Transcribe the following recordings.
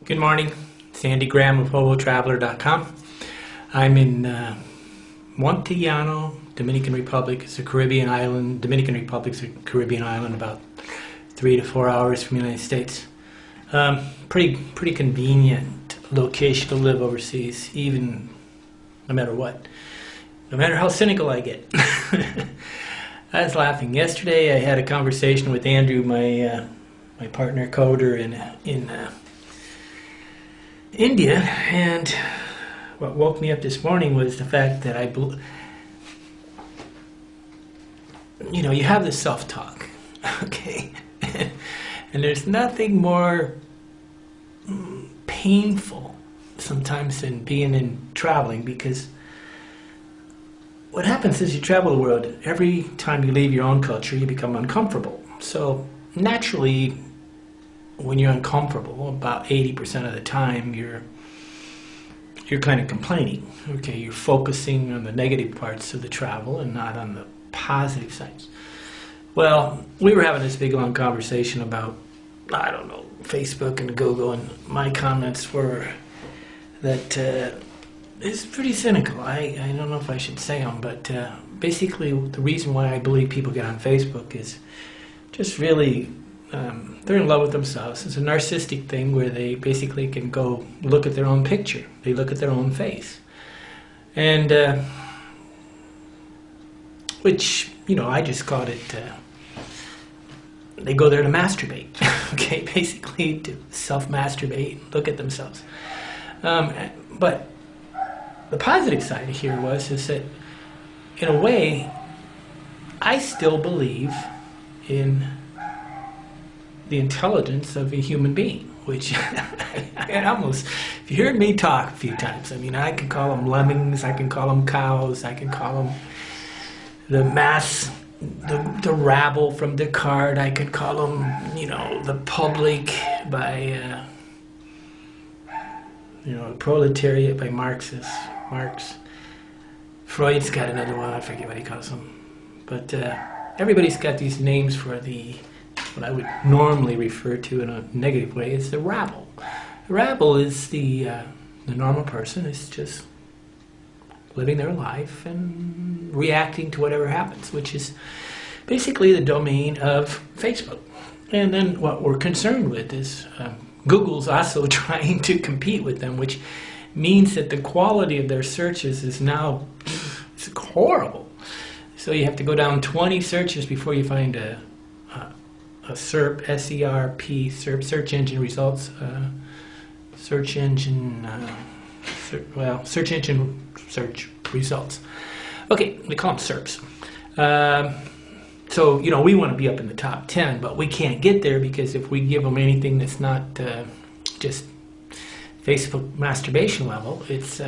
Good morning, Sandy Graham of hobotraveler.com. I'm in Montellano, Dominican Republic. It's a Caribbean island. Dominican Republic's a Caribbean island about 3 to 4 hours from the United States. Pretty convenient location to live overseas, even no matter what. No matter how cynical I get. I was laughing. Yesterday I had a conversation with Andrew, my partner coder in India, and what woke me up this morning was the fact that you have this self-talk, okay? And there's nothing more painful sometimes than being in traveling, because what happens is you travel the world, every time you leave your own culture, you become uncomfortable. So naturally, when you're uncomfortable, about 80% of the time, you're kind of complaining. Okay, you're focusing on the negative parts of the travel and not on the positive sides. Well, we were having this big long conversation about, I don't know, Facebook and Google, and my comments were that it's pretty cynical. I don't know if I should say them, but basically the reason why I believe people get on Facebook is just really they're in love with themselves. It's a narcissistic thing where they basically can go look at their own picture. They look at their own face. And, which, I just called it, they go there to masturbate. Okay, basically to self-masturbate, look at themselves. But the positive side here is that, in a way, I still believe in the intelligence of a human being, which I almost, if you heard me talk a few times, I can call them lemmings, I can call them cows, I can call them the rabble from Descartes, I could call them, the public by, the proletariat by Marx. Freud's got another one, I forget what he calls them. But everybody's got these names for what I would normally refer to in a negative way is the rabble. The rabble is the normal person is just living their life and reacting to whatever happens, which is basically the domain of Facebook. And then what we're concerned with is Google's also trying to compete with them, which means that the quality of their searches is now it's horrible. So you have to go down 20 searches before you find a SERP, S-E-R-P, SERP, search engine results, search engine search results. Okay, we call them SERPs. So, we want to be up in the top 10, but we can't get there because if we give them anything that's not just Facebook masturbation level, it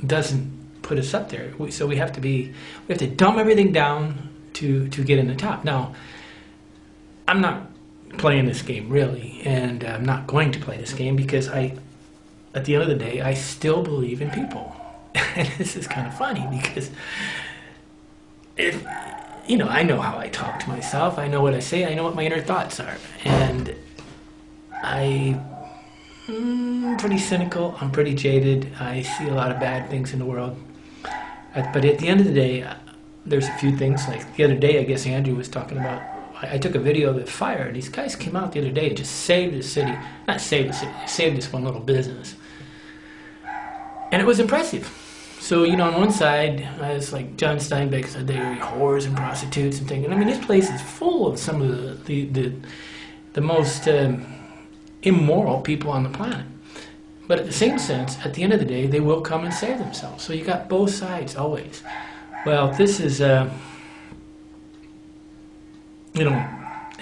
doesn't put us up there. So we have to dumb everything down to get in the top. Now, I'm not playing this game really, and I'm not going to play this game because at the end of the day, I still believe in people. And this is kind of funny because I know how I talk to myself, I know what I say, I know what my inner thoughts are, and I'm pretty cynical, I'm pretty jaded, I see a lot of bad things in the world, but at the end of the day, there's a few things, like the other day, I guess Andrew was talking about, I took a video of the fire, and these guys came out the other day and just saved the city. Not saved the city, saved this one little business. And it was impressive. So, on one side, I was like John Steinbeck said, they were whores and prostitutes and things. And this place is full of some of the most immoral people on the planet. But at the same sense, at the end of the day, they will come and save themselves. So you got both sides always. Well, this is...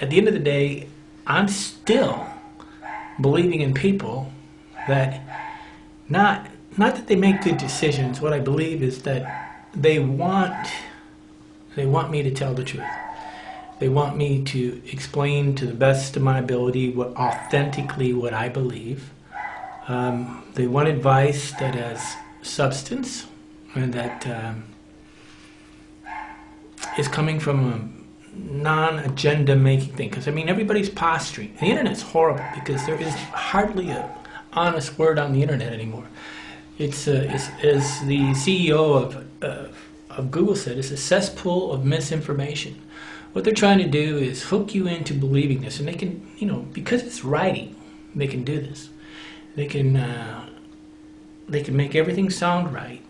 at the end of the day, I'm still believing in people that not that they make good decisions. What I believe is that they want me to tell the truth. They want me to explain to the best of my ability authentically what I believe. They want advice that has substance and that is coming from non-agenda making thing. Because I mean, everybody's posturing. The internet's horrible because there is hardly a honest word on the internet anymore. It's as the CEO of Google said, it's a cesspool of misinformation. What they're trying to do is hook you into believing this, and they can, you know, because it's writing, they can do this. They can make everything sound right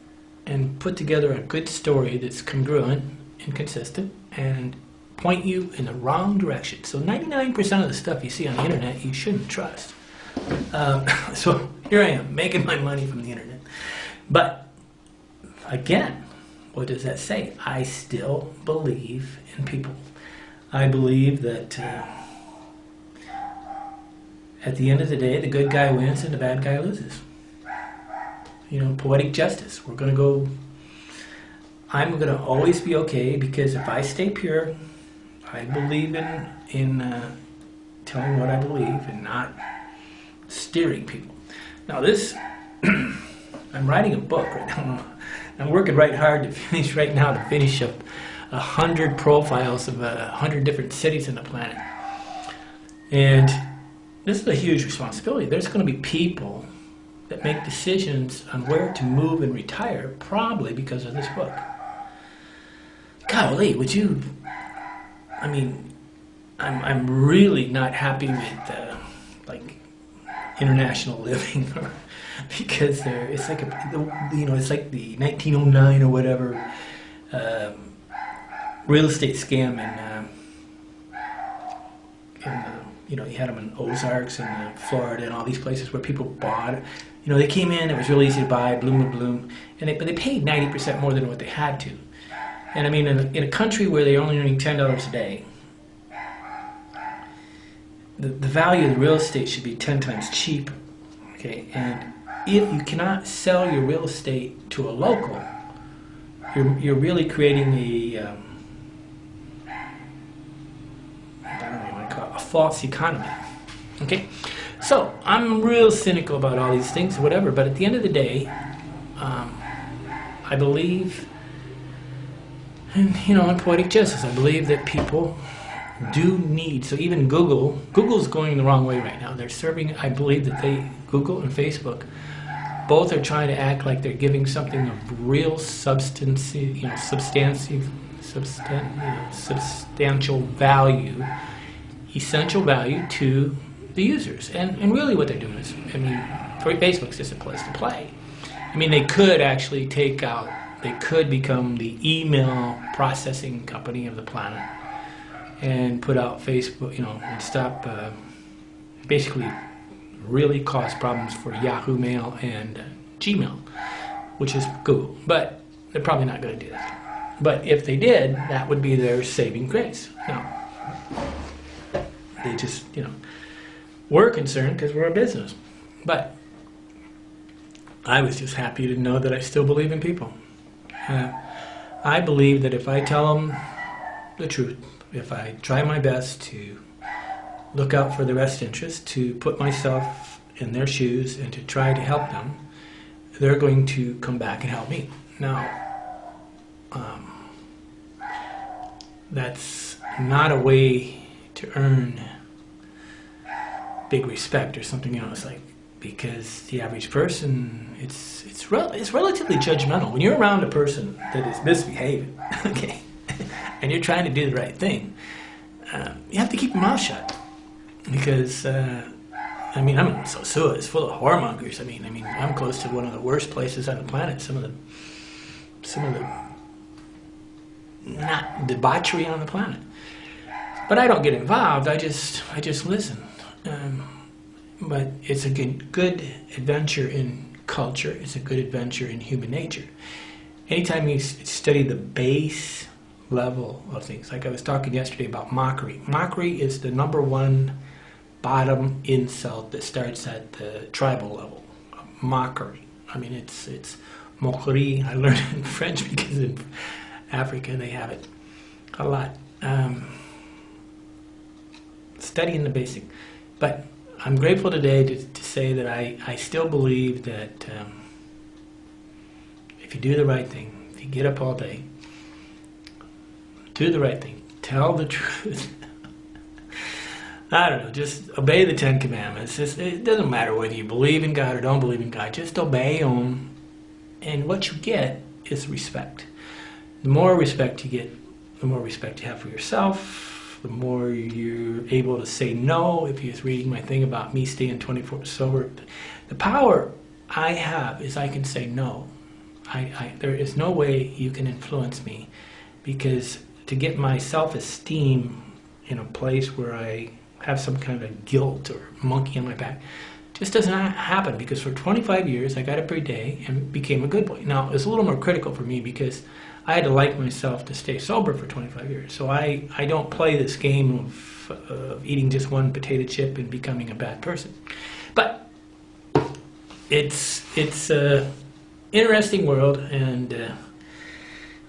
and put together a good story that's congruent and consistent and point you in the wrong direction. So 99% of the stuff you see on the internet you shouldn't trust. So here I am making my money from the internet. But again, what does that say? I still believe in people. I believe that at the end of the day, the good guy wins and the bad guy loses. You know, poetic justice. I'm going to always be okay, because if I stay pure, I believe in telling what I believe and not steering people. Now this, I'm writing a book right now. I'm working right hard to finish up 100 profiles of 100 different cities on the planet. And this is a huge responsibility. There's going to be people that make decisions on where to move and retire, probably because of this book. Golly, would you? I mean, I'm really not happy with like international living, because it's like it's like the 1909 or whatever real estate scam you know, you had them in Ozarks and Florida and all these places where people bought. You know, they came in, it was really easy to buy, bloom, and but they paid 90% more than what they had to. And I mean, in a country where they're only earning $10 a day, the value of the real estate should be 10 times cheaper. Okay, and if you cannot sell your real estate to a local, you're really creating a false economy. Okay, so I'm real cynical about all these things, whatever. But at the end of the day, I believe, in poetic justice. I believe that people do need. So even Google's going the wrong way right now. They're serving. I believe that Google and Facebook, both are trying to act like they're giving something of real substance, substantial value. Essential value to the users, and really what they're doing is, I mean, for Facebook's just a place to play. I mean, they could become the email processing company of the planet and put out Facebook, and stop, basically really cause problems for Yahoo Mail and Gmail, which is Google. But they're probably not going to do that. But if they did, that would be their saving grace. Now, they just, we're concerned because we're a business. But I was just happy to know that I still believe in people. I believe that if I tell them the truth, if I try my best to look out for their best interest, to put myself in their shoes and to try to help them, they're going to come back and help me. Now, that's not a way to earn big respect or something, it's like, because the average person, it's relatively judgmental. When you're around a person that is misbehaving, okay, and you're trying to do the right thing, you have to keep your mouth shut, because I mean, I'm in Sosua, it's full of whoremongers. I mean, I'm close to one of the worst places on the planet. Some of the not debauchery on the planet. But I don't get involved. I just listen. But it's a good adventure in culture. It's a good adventure in human nature. Anytime you study the base level of things, like I was talking yesterday about mockery. Mockery is the number one bottom insult that starts at the tribal level. Mockery. I mean, it's moquerie. I learned it in French because in Africa they have it a lot. Studying the basic. But I'm grateful today to say that I still believe that if you do the right thing, if you get up all day, do the right thing, tell the truth. I don't know, just obey the Ten Commandments. It doesn't matter whether you believe in God or don't believe in God. Just obey them, and what you get is respect. The more respect you get, the more respect you have for yourself, the more you're able to say no. If you're reading my thing about me staying 24 sober, the power I have is I can say no. There is no way you can influence me, because to get my self-esteem in a place where I have some kind of guilt or monkey on my back just doesn't happen, because for 25 years I got up every day and became a good boy. Now, it's a little more critical for me because I had to like myself to stay sober for 25 years. So I don't play this game of eating just one potato chip and becoming a bad person. But it's a interesting world, and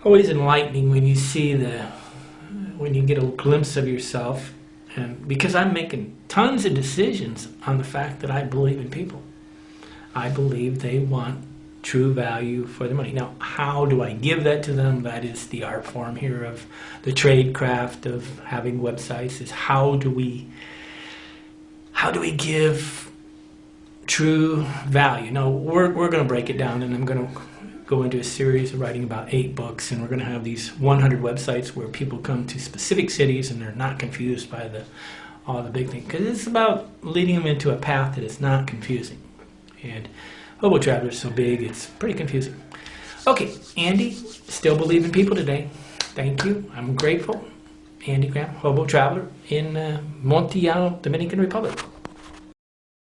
always enlightening when you see when you get a glimpse of yourself. And because I'm making tons of decisions on the fact that I believe in people. I believe they want true value for their money. Now, how do I give that to them? That is the art form here of the trade craft of having websites, is how do we give true value? Now, we're going to break it down, and I'm going to go into a series of writing about 8 books, and we're going to have these 100 websites where people come to specific cities and they're not confused by all the big things, because it's about leading them into a path that is not confusing. And Hobo Traveler is so big, it's pretty confusing. Okay, Andy, still believe in people today. Thank you. I'm grateful. Andy Graham, Hobo Traveler in Montillano, Dominican Republic.